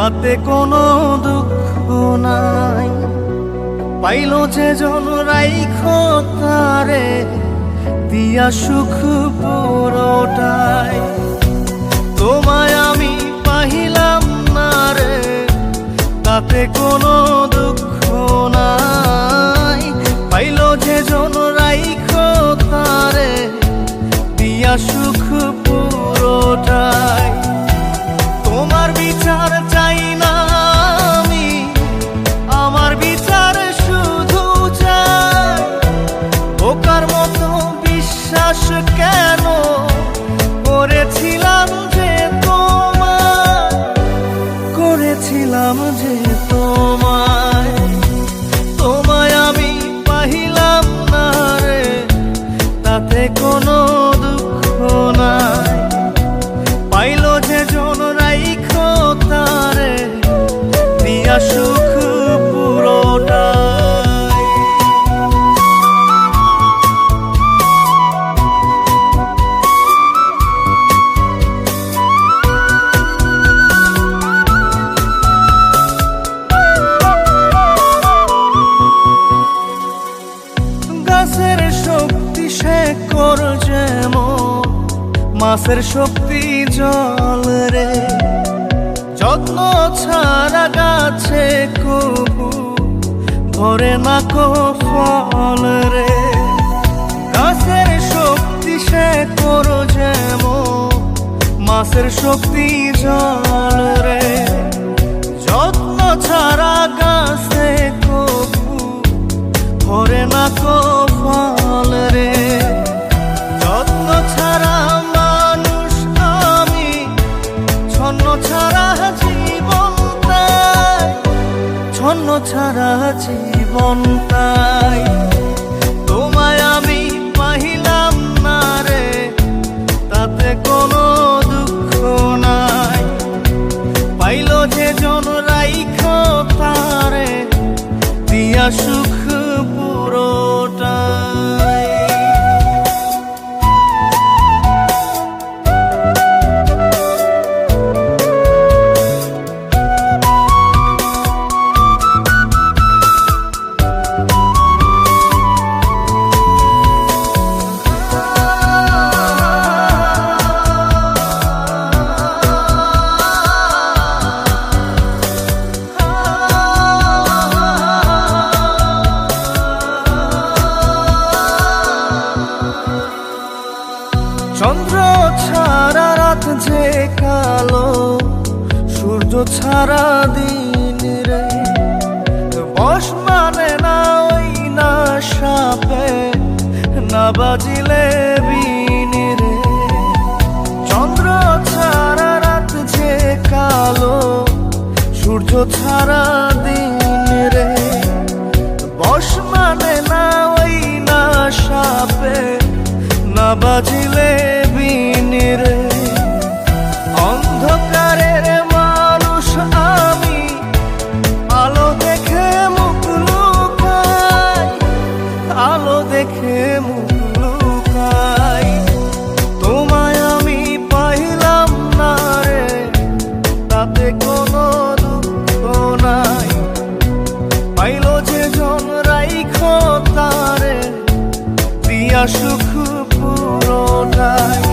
তাতে কোনো দুঃখ নাই। পাইল যে জন রাইখো তারে দিয়া সুখ পুরোটাই। তোমায় আমি পাইলাম না রে, তাতে কোনো দুঃখ নাই। পাইল যে জন রাইখো তারে দিয়া সুখ পুরোটাই। তোমার বিচার চাই না আমি, আমার বিচার শুধু চাই। বোকার মতো বিশ্বাস কেন করেছিলাম যে তোমায়, করেছিলাম যে তোমায়। তোমায় আমি পাইলাম না রে, তাতে কোনো দুঃখ নাই। পাইল যে জন রাইখো তারে দিয়া সুখ পুরোটাই। গাছের শক্তি শেকড় যেমন, মাছের শক্তি জল রে। যত্ন ছাড়া গাছে কবু ধরে না কো ফল রে। গাছের শক্তি শেকড় যেমন, মাছের শক্তি জল রে। যত্ন ছাড়া গাছে কবু ধরে না কো ফল রে। যত্ন ছাড়া মানুষ আমি, ছন্ন ছাড়া জীবন তাই, ছন্ন ছাড়া জীবন তাই। তোমায় আমি পাইলাম না রে, তাতে কোনো দুঃখ নাই। পাইল যে জন রাইখো তারে দিয়া সুখ পুরোটাই। চন্দ্র ছাড়া রাত যে কালো, সূর্য ছাড়া দিন রে। বশ মানে না ওই না সাপে, না বাজিলে বিন রে। চন্দ্র ছাড়া রাত যে কালো, সূর্য ছাড়া দিন রে। বশ মানে না ওই না সাপে, না বাজিলে বিন রে। অন্ধকারের মানুষ আমি, আলো দেখে মুখ লুকাই, আলো দেখে মুখ লুকাই। তোমায় আমি পাইলাম না রে, তাতে কোনো দুঃখ নাই। পাইল যে জন রাইখো তারে দিয়া সুখ পুরোটাই।